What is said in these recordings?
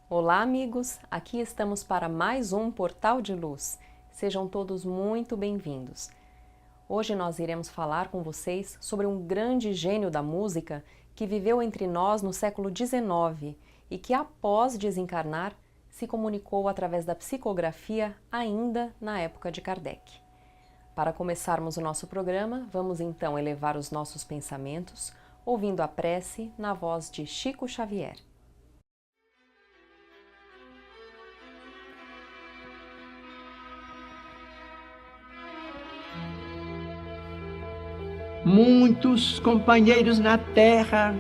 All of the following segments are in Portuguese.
Olá, amigos! Aqui estamos para mais um Portal de Luz. Sejam todos muito bem-vindos. Hoje nós iremos falar com vocês sobre um grande gênio da música que viveu entre nós no século XIX e que, após desencarnar, se comunicou através da psicografia ainda na época de Kardec. Para começarmos o nosso programa, vamos então elevar os nossos pensamentos, ouvindo a prece na voz de Chico Xavier. Muitos companheiros na terra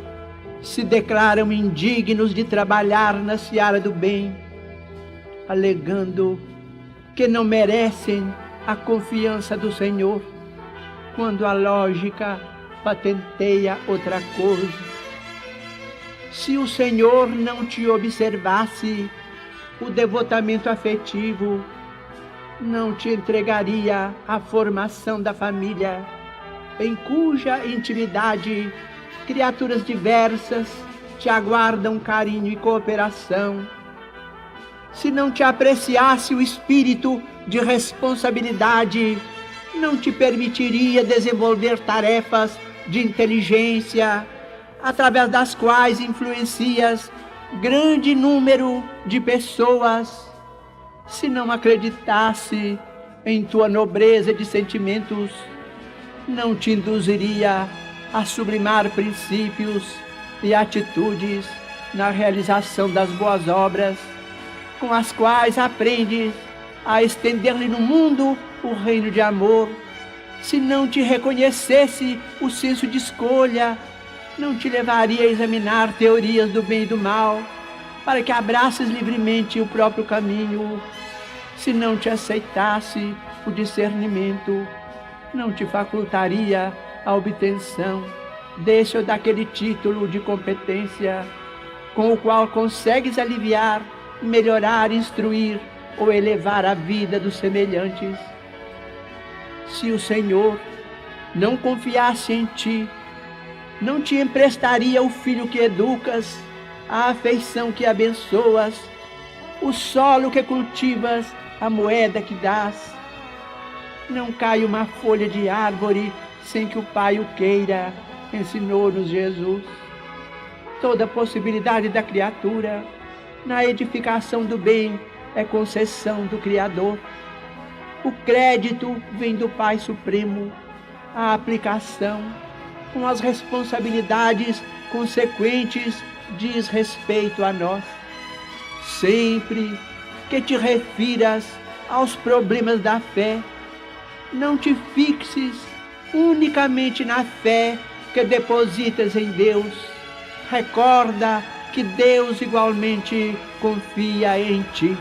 se declaram indignos de trabalhar na seara do bem, alegando que não merecem a confiança do Senhor, quando a lógica patenteia outra coisa. Se o Senhor não te observasse o devotamento afetivo, não te entregaria a formação da família, em cuja intimidade criaturas diversas te aguardam carinho e cooperação. Se não te apreciasse o espírito de responsabilidade, não te permitiria desenvolver tarefas de inteligência, através das quais influencias grande número de pessoas. Se não acreditasse em tua nobreza de sentimentos, não te induziria a sublimar princípios e atitudes na realização das boas obras, com as quais aprendes a estender-lhe no mundo o reino de amor. Se não te reconhecesse o senso de escolha, não te levaria a examinar teorias do bem e do mal, para que abraces livremente o próprio caminho. Se não te aceitasse o discernimento, não te facultaria a obtenção desse ou daquele título de competência, com o qual consegues aliviar, melhorar, instruir ou elevar a vida dos semelhantes. Se o Senhor não confiasse em ti, não te emprestaria o filho que educas, a afeição que abençoas, o solo que cultivas, a moeda que dás. Não cai uma folha de árvore sem que o Pai o queira, ensinou-nos Jesus. Toda possibilidade da criatura na edificação do bem é concessão do Criador. O crédito vem do Pai Supremo, a aplicação, com as responsabilidades consequentes, diz respeito a nós. Sempre que te refiras aos problemas da fé, não te fixes unicamente na fé que depositas em Deus. Recorda que Deus igualmente confia em ti.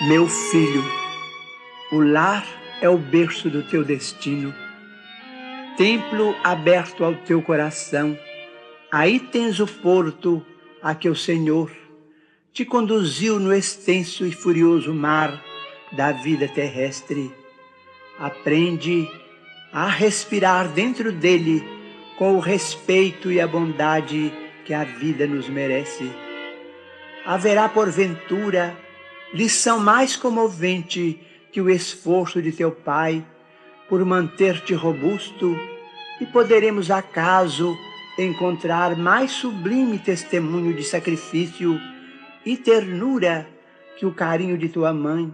Meu filho, o lar é o berço do teu destino, templo aberto ao teu coração. Aí tens o porto a que o Senhor te conduziu no extenso e furioso mar da vida terrestre. Aprende a respirar dentro dele com o respeito e a bondade que a vida nos merece. Haverá porventura lição mais comovente que o esforço de teu Pai por manter-te robusto, e poderemos acaso encontrar mais sublime testemunho de sacrifício e ternura que o carinho de tua mãe,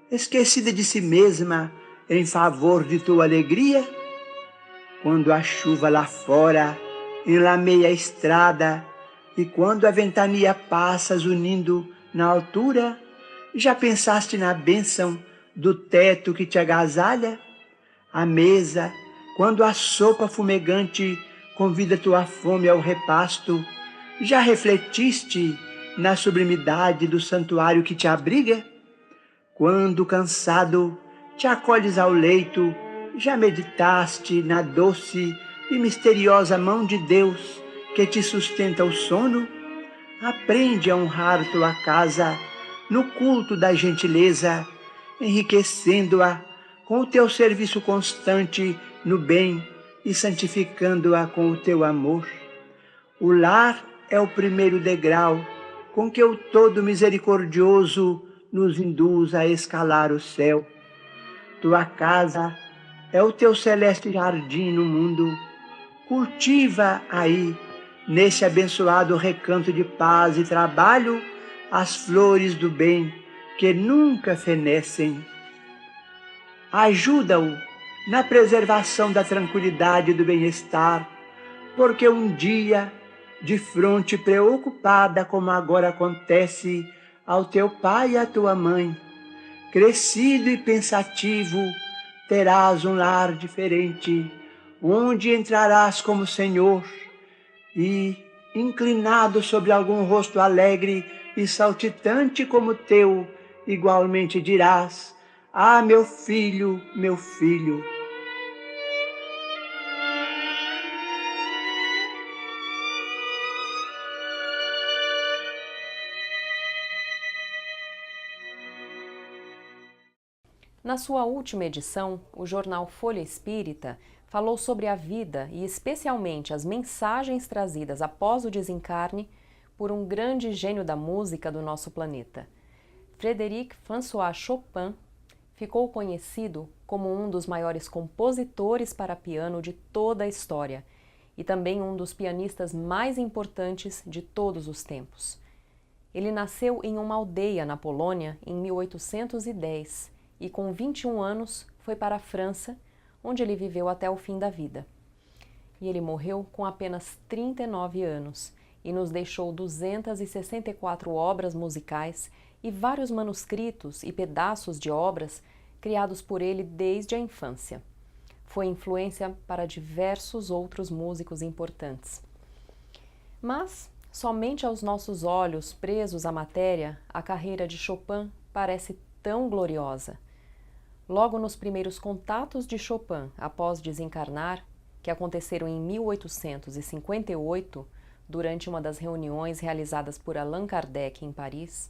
esquecida de si mesma em favor de tua alegria? Quando a chuva lá fora enlameia a estrada e quando a ventania passa zunindo na altura, já pensaste na bênção do teto que te agasalha? À mesa, quando a sopa fumegante convida tua fome ao repasto, já refletiste na sublimidade do santuário que te abriga? Quando, cansado, te acolhes ao leito Já meditaste na doce e misteriosa mão de Deus que te sustenta o sono? Aprende a honrar tua casa no culto da gentileza, enriquecendo-a com o teu serviço constante no bem e santificando-a com o teu amor. O lar é o primeiro degrau com que o Todo Misericordioso nos induz a escalar o céu. Tua casa é o teu celeste jardim no mundo. Cultiva aí, nesse abençoado recanto de paz e trabalho, as flores do bem que nunca fenecem. Ajuda-o na preservação da tranquilidade e do bem-estar, porque um dia, de fronte preocupada como agora acontece ao teu pai e à tua mãe, crescido e pensativo, terás um lar diferente, onde entrarás como Senhor e, inclinado sobre algum rosto alegre e saltitante como teu, igualmente dirás: ah, meu filho, meu filho. Na sua última edição, o jornal Folha Espírita falou sobre a vida e especialmente as mensagens trazidas após o desencarne por um grande gênio da música do nosso planeta. Frédéric François Chopin ficou conhecido como um dos maiores compositores para piano de toda a história e também um dos pianistas mais importantes de todos os tempos. Ele nasceu em uma aldeia na Polônia em 1810 e com 21 anos foi para a França, onde ele viveu até o fim da vida. E ele morreu com apenas 39 anos e nos deixou 264 obras musicais e vários manuscritos e pedaços de obras criados por ele desde a infância. Foi influência para diversos outros músicos importantes. Mas, somente aos nossos olhos presos à matéria, a carreira de Chopin parece tão gloriosa. Logo nos primeiros contatos de Chopin após desencarnar, que aconteceram em 1858, durante uma das reuniões realizadas por Allan Kardec em Paris,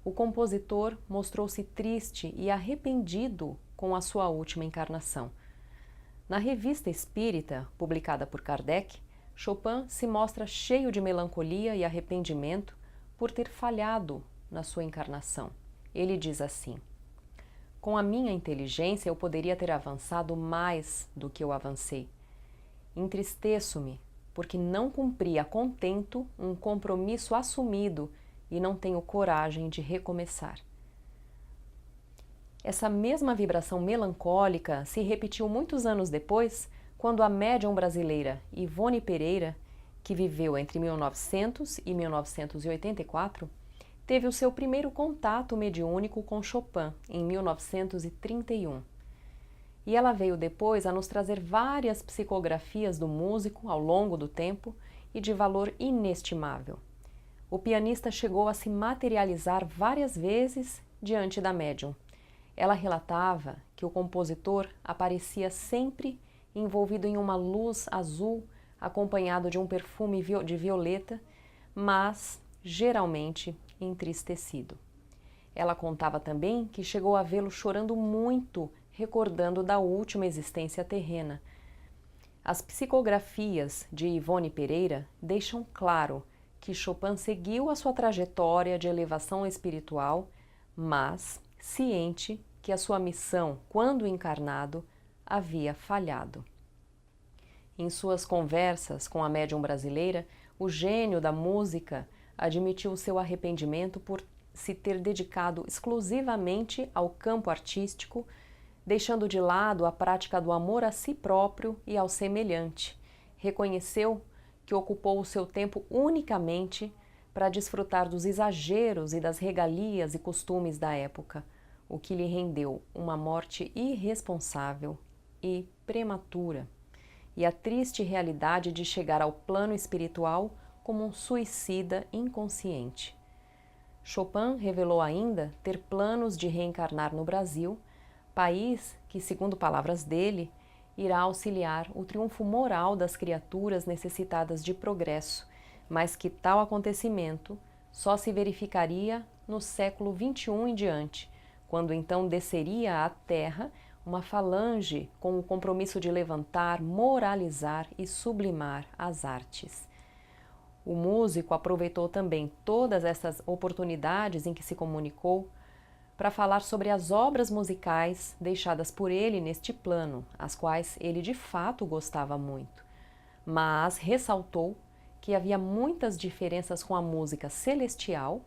o compositor mostrou-se triste e arrependido com a sua última encarnação. Na Revista Espírita, publicada por Kardec, Chopin se mostra cheio de melancolia e arrependimento por ter falhado na sua encarnação. Ele diz assim: com a minha inteligência eu poderia ter avançado mais do que eu avancei. Entristeço-me, porque não cumpri a contento um compromisso assumido e não tenho coragem de recomeçar. Essa mesma vibração melancólica se repetiu muitos anos depois, quando a médium brasileira Ivone Pereira, que viveu entre 1900 e 1984, teve o seu primeiro contato mediúnico com Chopin, em 1931. E ela veio depois a nos trazer várias psicografias do músico ao longo do tempo e de valor inestimável. O pianista chegou a se materializar várias vezes diante da médium. Ela relatava que o compositor aparecia sempre envolvido em uma luz azul, acompanhado de um perfume de violeta, mas, geralmente, entristecido. Ela contava também que chegou a vê-lo chorando muito, recordando da última existência terrena. As psicografias de Ivone Pereira deixam claro que Chopin seguiu a sua trajetória de elevação espiritual, mas ciente que a sua missão, quando encarnado, havia falhado. Em suas conversas com a médium brasileira, o gênio da música admitiu seu arrependimento por se ter dedicado exclusivamente ao campo artístico, deixando de lado a prática do amor a si próprio e ao semelhante. Reconheceu que ocupou o seu tempo unicamente para desfrutar dos exageros e das regalias e costumes da época, o que lhe rendeu uma morte irresponsável e prematura, e a triste realidade de chegar ao plano espiritual como um suicida inconsciente. Chopin revelou ainda ter planos de reencarnar no Brasil, país que, segundo palavras dele, irá auxiliar o triunfo moral das criaturas necessitadas de progresso, mas que tal acontecimento só se verificaria no século XXI em diante, quando então desceria à Terra uma falange com o compromisso de levantar, moralizar e sublimar as artes. O músico aproveitou também todas essas oportunidades em que se comunicou para falar sobre as obras musicais deixadas por ele neste plano, as quais ele de fato gostava muito, mas ressaltou que havia muitas diferenças com a música celestial,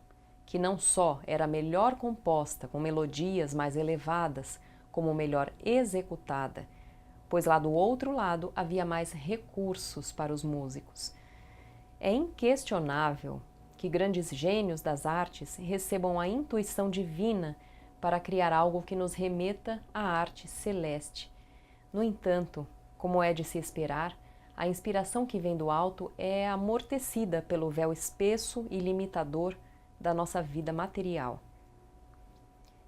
que não só era melhor composta, com melodias mais elevadas, como melhor executada, pois lá do outro lado havia mais recursos para os músicos. É inquestionável que grandes gênios das artes recebam a intuição divina para criar algo que nos remeta à arte celeste. No entanto, como é de se esperar, a inspiração que vem do alto é amortecida pelo véu espesso e limitador da nossa vida material.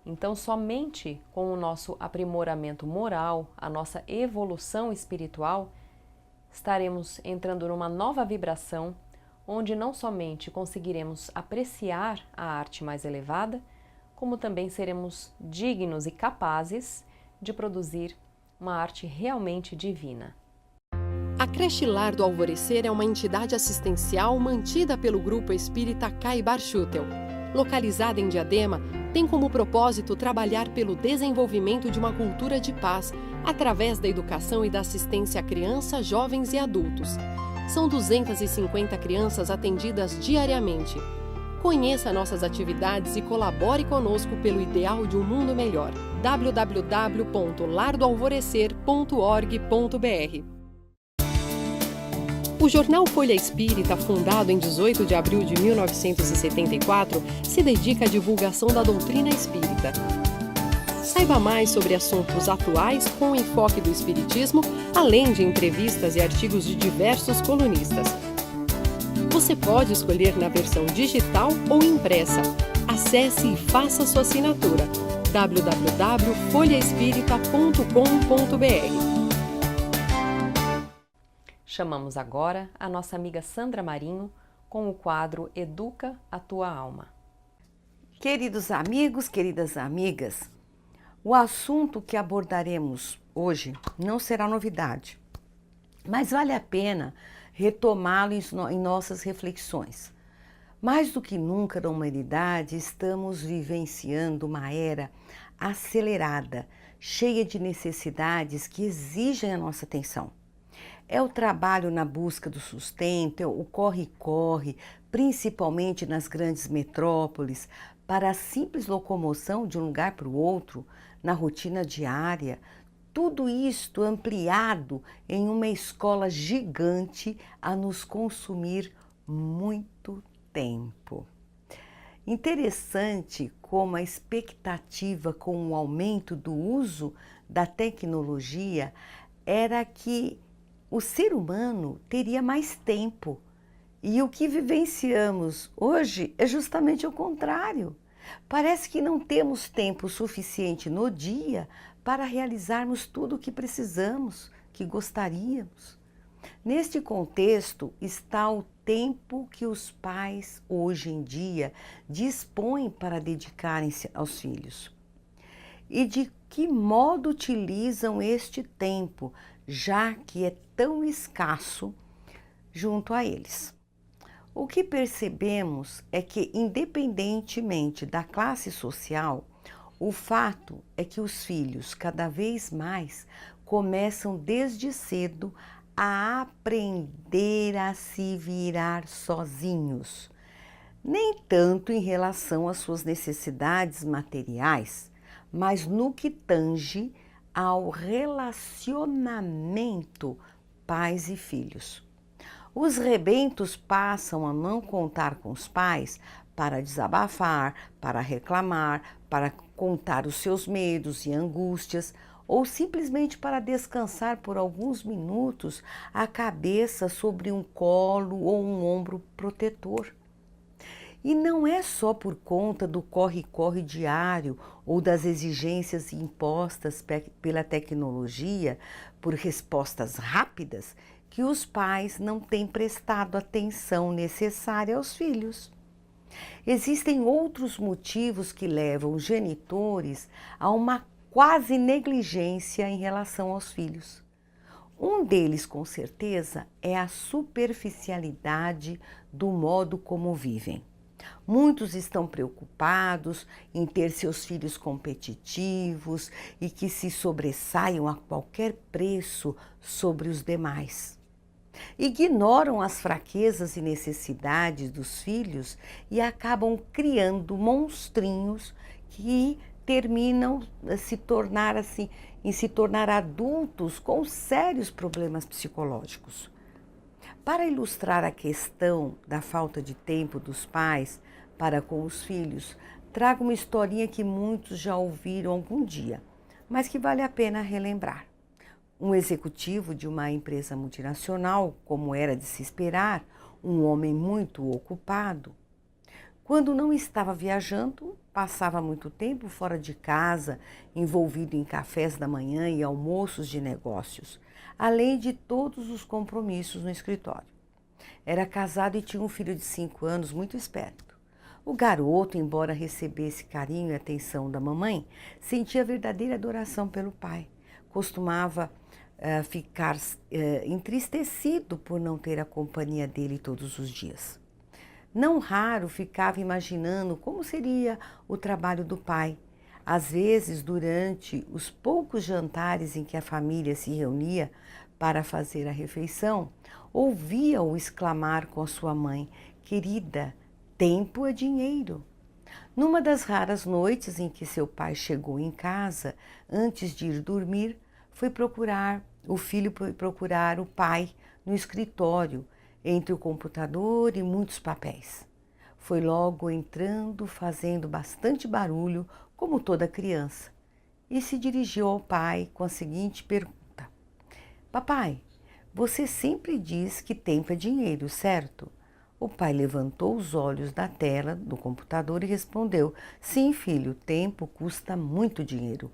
Então, somente com o nosso aprimoramento moral, a nossa evolução espiritual, estaremos entrando numa nova vibração, onde não somente conseguiremos apreciar a arte mais elevada, como também seremos dignos e capazes de produzir uma arte realmente divina. A Creche Lar do Alvorecer é uma entidade assistencial mantida pelo Grupo Espírita Caibar Schutel. Localizada em Diadema, tem como propósito trabalhar pelo desenvolvimento de uma cultura de paz, através da educação e da assistência a crianças, jovens e adultos. São 250 crianças atendidas diariamente. Conheça nossas atividades e colabore conosco pelo ideal de um mundo melhor. www.lardoalvorecer.org.br. O jornal Folha Espírita, fundado em 18 de abril de 1974, se dedica à divulgação da doutrina espírita. Saiba mais sobre assuntos atuais com o enfoque do espiritismo, além de entrevistas e artigos de diversos colunistas. Você pode escolher na versão digital ou impressa. Acesse e faça sua assinatura. www.folhaespirita.com.br. Chamamos agora a nossa amiga Sandra Marinho com o quadro Educa a Tua Alma. Queridos amigos, queridas amigas, o assunto que abordaremos hoje não será novidade, mas vale a pena retomá-lo em nossas reflexões. Mais do que nunca na humanidade, estamos vivenciando uma era acelerada, cheia de necessidades que exigem a nossa atenção. É o trabalho na busca do sustento, é o corre-corre, principalmente nas grandes metrópoles, para a simples locomoção de um lugar para o outro, na rotina diária. Tudo isto ampliado em uma escola gigante a nos consumir muito tempo. Interessante como a expectativa com o aumento do uso da tecnologia era que o ser humano teria mais tempo. E o que vivenciamos hoje é justamente o contrário. Parece que não temos tempo suficiente no dia para realizarmos tudo o que precisamos, que gostaríamos. Neste contexto está o tempo que os pais hoje em dia dispõem para dedicarem-se aos filhos. E de que modo utilizam este tempo, já que é tão escasso junto a eles. O que percebemos é que, independentemente da classe social, o fato é que os filhos cada vez mais começam desde cedo a aprender a se virar sozinhos. Nem tanto em relação às suas necessidades materiais, mas no que tange ao relacionamento pais e filhos. Os rebentos passam a não contar com os pais para desabafar, para reclamar, para contar os seus medos e angústias, ou simplesmente para descansar por alguns minutos a cabeça sobre um colo ou um ombro protetor. E não é só por conta do corre-corre diário ou das exigências impostas pela tecnologia por respostas rápidas que os pais não têm prestado atenção necessária aos filhos. Existem outros motivos que levam os genitores a uma quase negligência em relação aos filhos. Um deles, com certeza, é a superficialidade do modo como vivem. Muitos estão preocupados em ter seus filhos competitivos e que se sobressaiam a qualquer preço sobre os demais. Ignoram as fraquezas e necessidades dos filhos e acabam criando monstrinhos que terminam em se tornar adultos com sérios problemas psicológicos. Para ilustrar a questão da falta de tempo dos pais para com os filhos, trago uma historinha que muitos já ouviram algum dia, mas que vale a pena relembrar. Um executivo de uma empresa multinacional, como era de se esperar, um homem muito ocupado, quando não estava viajando, passava muito tempo fora de casa, envolvido em cafés da manhã e almoços de negócios, além de todos os compromissos no escritório. Era casado e tinha um filho de 5 anos muito esperto. O garoto, embora recebesse carinho e atenção da mamãe, sentia verdadeira adoração pelo pai. Costumava ficar entristecido por não ter a companhia dele todos os dias. Não raro ficava imaginando como seria o trabalho do pai. Às vezes, durante os poucos jantares em que a família se reunia para fazer a refeição, ouvia-o exclamar com a sua mãe: "Querida, tempo é dinheiro." Numa das raras noites em que seu pai chegou em casa, antes de ir dormir, o filho foi procurar o pai no escritório, entre o computador e muitos papéis. Foi logo entrando, fazendo bastante barulho, como toda criança, e se dirigiu ao pai com a seguinte pergunta: "Papai, você sempre diz que tempo é dinheiro, certo?" O pai levantou os olhos da tela do computador e respondeu: "Sim, filho, tempo custa muito dinheiro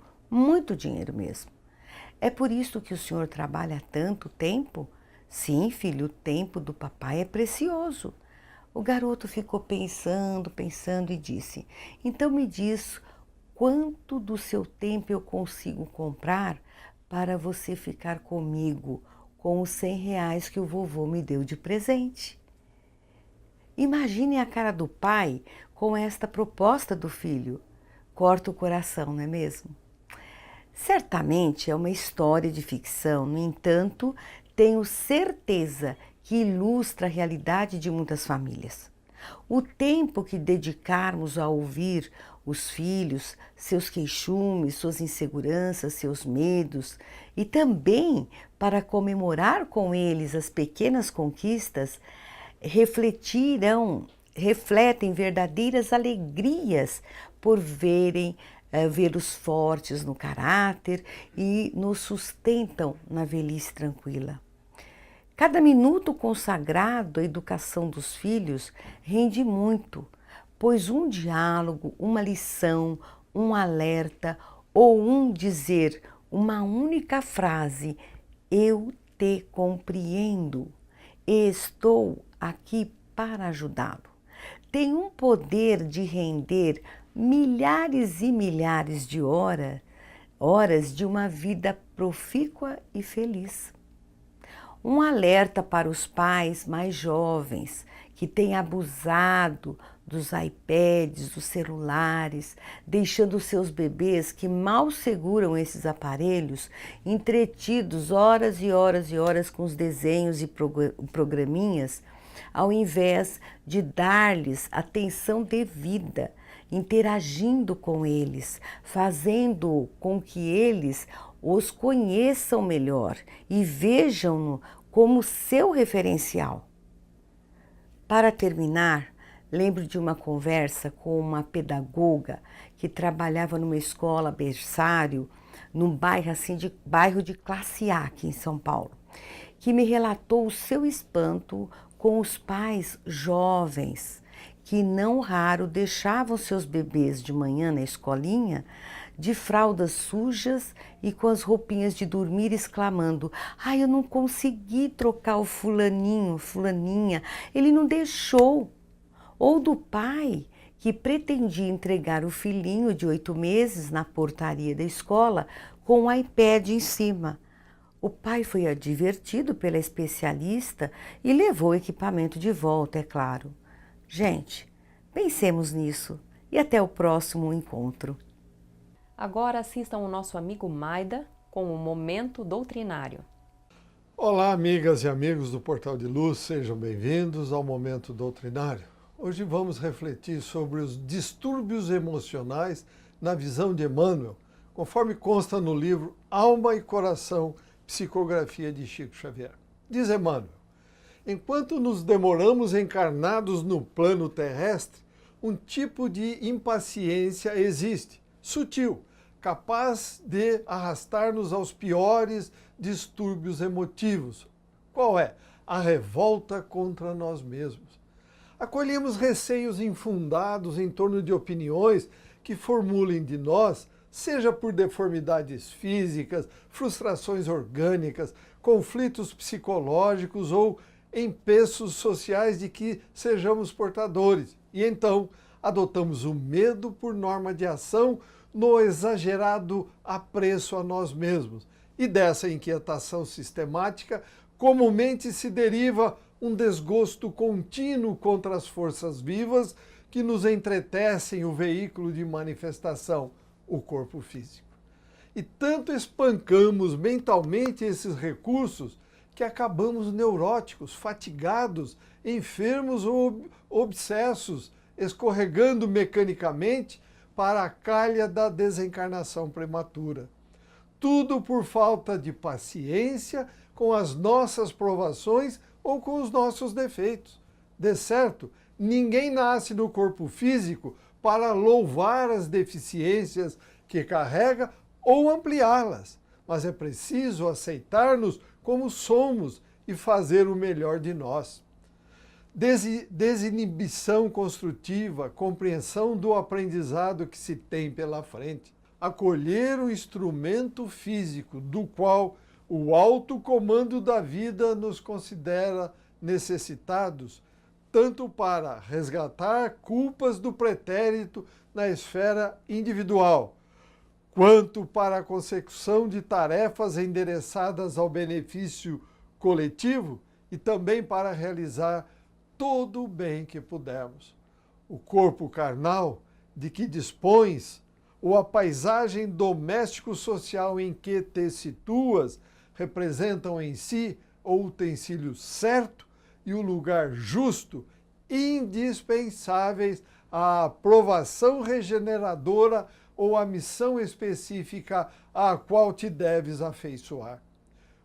mesmo." "É por isso que o senhor trabalha tanto tempo?" "Sim, filho, o tempo do papai é precioso." O garoto ficou pensando e disse: "Então me diz quanto do seu tempo eu consigo comprar para você ficar comigo com os R$ 100 que o vovô me deu de presente." Imagine a cara do pai com esta proposta do filho. Corta o coração, não é mesmo? Certamente é uma história de ficção, no entanto, tenho certeza que ilustra a realidade de muitas famílias. O tempo que dedicarmos a ouvir os filhos, seus queixumes, suas inseguranças, seus medos, e também para comemorar com eles as pequenas conquistas, refletem verdadeiras alegrias por vê-los fortes no caráter e nos sustentam na velhice tranquila. Cada minuto consagrado à educação dos filhos rende muito, pois um diálogo, uma lição, um alerta ou um dizer uma única frase: "Eu te compreendo e estou aqui para ajudá-lo", tem um poder de render milhares e milhares de horas de uma vida profícua e feliz. Um alerta para os pais mais jovens que têm abusado dos iPads, dos celulares, deixando seus bebês que mal seguram esses aparelhos entretidos horas e horas e horas com os desenhos e programinhas, ao invés de dar-lhes atenção devida, interagindo com eles, fazendo com que eles os conheçam melhor e vejam-no como seu referencial. Para terminar, lembro de uma conversa com uma pedagoga que trabalhava numa escola berçário, num bairro de classe A aqui em São Paulo, que me relatou o seu espanto com os pais jovens que não raro deixavam seus bebês de manhã na escolinha de fraldas sujas e com as roupinhas de dormir exclamando: "Ai, eu não consegui trocar o fulaninho, fulaninha, ele não deixou". Ou do pai que pretendia entregar o filhinho de 8 meses na portaria da escola com um iPad em cima. O pai foi advertido pela especialista e levou o equipamento de volta, é claro. Gente, pensemos nisso e até o próximo encontro. Agora assistam o nosso amigo Maida com o Momento Doutrinário. Olá, amigas e amigos do Portal de Luz, sejam bem-vindos ao Momento Doutrinário. Hoje vamos refletir sobre os distúrbios emocionais na visão de Emmanuel, conforme consta no livro Alma e Coração, Psicografia de Chico Xavier. Diz Emmanuel: enquanto nos demoramos encarnados no plano terrestre, um tipo de impaciência existe, sutil, capaz de arrastar-nos aos piores distúrbios emotivos. Qual é? A revolta contra nós mesmos. Acolhemos receios infundados em torno de opiniões que formulem de nós, seja por deformidades físicas, frustrações orgânicas, conflitos psicológicos ou empeços sociais de que sejamos portadores. E então adotamos o medo por norma de ação no exagerado apreço a nós mesmos. E dessa inquietação sistemática, comumente se deriva um desgosto contínuo contra as forças vivas que nos entretecem o veículo de manifestação, o corpo físico. E tanto espancamos mentalmente esses recursos que acabamos neuróticos, fatigados, enfermos ou obsessos, escorregando mecanicamente para a calha da desencarnação prematura. Tudo por falta de paciência com as nossas provações ou com os nossos defeitos. De certo, ninguém nasce no corpo físico para louvar as deficiências que carrega ou ampliá-las, mas é preciso aceitar-nos como somos e fazer o melhor de nós. Desinibição construtiva, compreensão do aprendizado que se tem pela frente, acolher o instrumento físico do qual o alto comando da vida nos considera necessitados, tanto para resgatar culpas do pretérito na esfera individual, quanto para a consecução de tarefas endereçadas ao benefício coletivo e também para realizar todo o bem que pudermos. O corpo carnal de que dispões, ou a paisagem doméstico-social em que te situas, representam em si o utensílio certo e o lugar justo, indispensáveis à aprovação regeneradora ou à missão específica à qual te deves afeiçoar.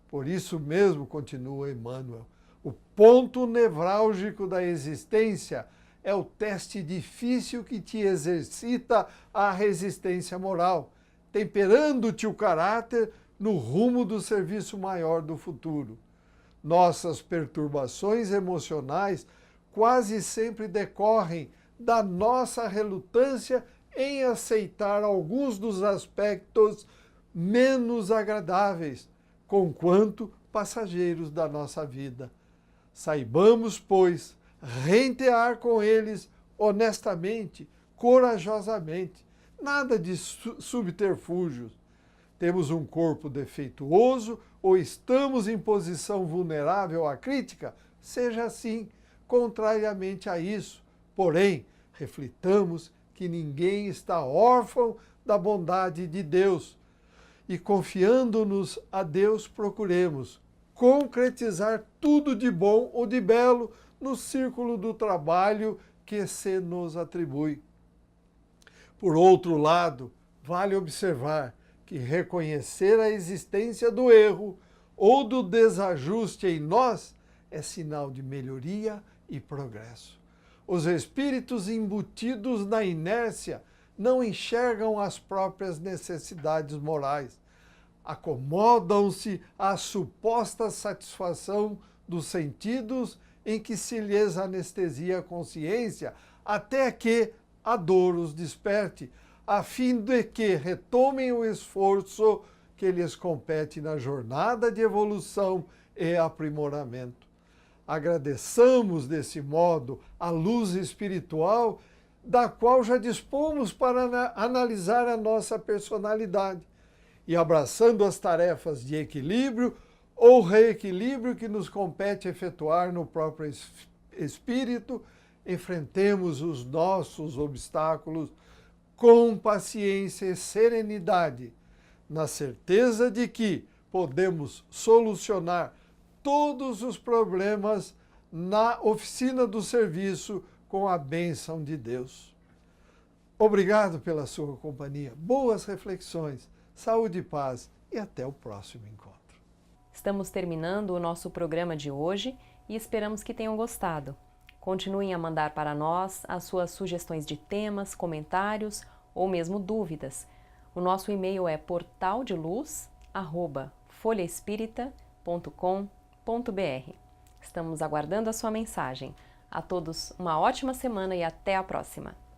Por isso mesmo, continua Emmanuel, o ponto nevrálgico da existência é o teste difícil que te exercita a resistência moral, temperando-te o caráter no rumo do serviço maior do futuro. Nossas perturbações emocionais quase sempre decorrem da nossa relutância em aceitar alguns dos aspectos menos agradáveis, conquanto passageiros da nossa vida. Saibamos, pois, rentear com eles honestamente, corajosamente, nada de subterfúgios. Temos um corpo defeituoso ou estamos em posição vulnerável à crítica? Seja assim, contrariamente a isso. Porém, reflitamos que ninguém está órfão da bondade de Deus e, confiando-nos a Deus, procuremos concretizar tudo de bom ou de belo no círculo do trabalho que se nos atribui. Por outro lado, vale observar que reconhecer a existência do erro ou do desajuste em nós é sinal de melhoria e progresso. Os espíritos embutidos na inércia não enxergam as próprias necessidades morais. Acomodam-se à suposta satisfação dos sentidos em que se lhes anestesia a consciência, até que a dor os desperte, a fim de que retomem o esforço que lhes compete na jornada de evolução e aprimoramento. Agradeçamos desse modo a luz espiritual da qual já dispomos para analisar a nossa personalidade e, abraçando as tarefas de equilíbrio ou reequilíbrio que nos compete efetuar no próprio espírito, enfrentemos os nossos obstáculos com paciência e serenidade, na certeza de que podemos solucionar todos os problemas na oficina do serviço com a bênção de Deus. Obrigado pela sua companhia, boas reflexões, saúde e paz e até o próximo encontro. Estamos terminando o nosso programa de hoje e esperamos que tenham gostado. Continuem a mandar para nós as suas sugestões de temas, comentários ou mesmo dúvidas. O nosso e-mail é portaldeluz@folhaespirita.com.br. Estamos aguardando a sua mensagem. A todos uma ótima semana e até a próxima!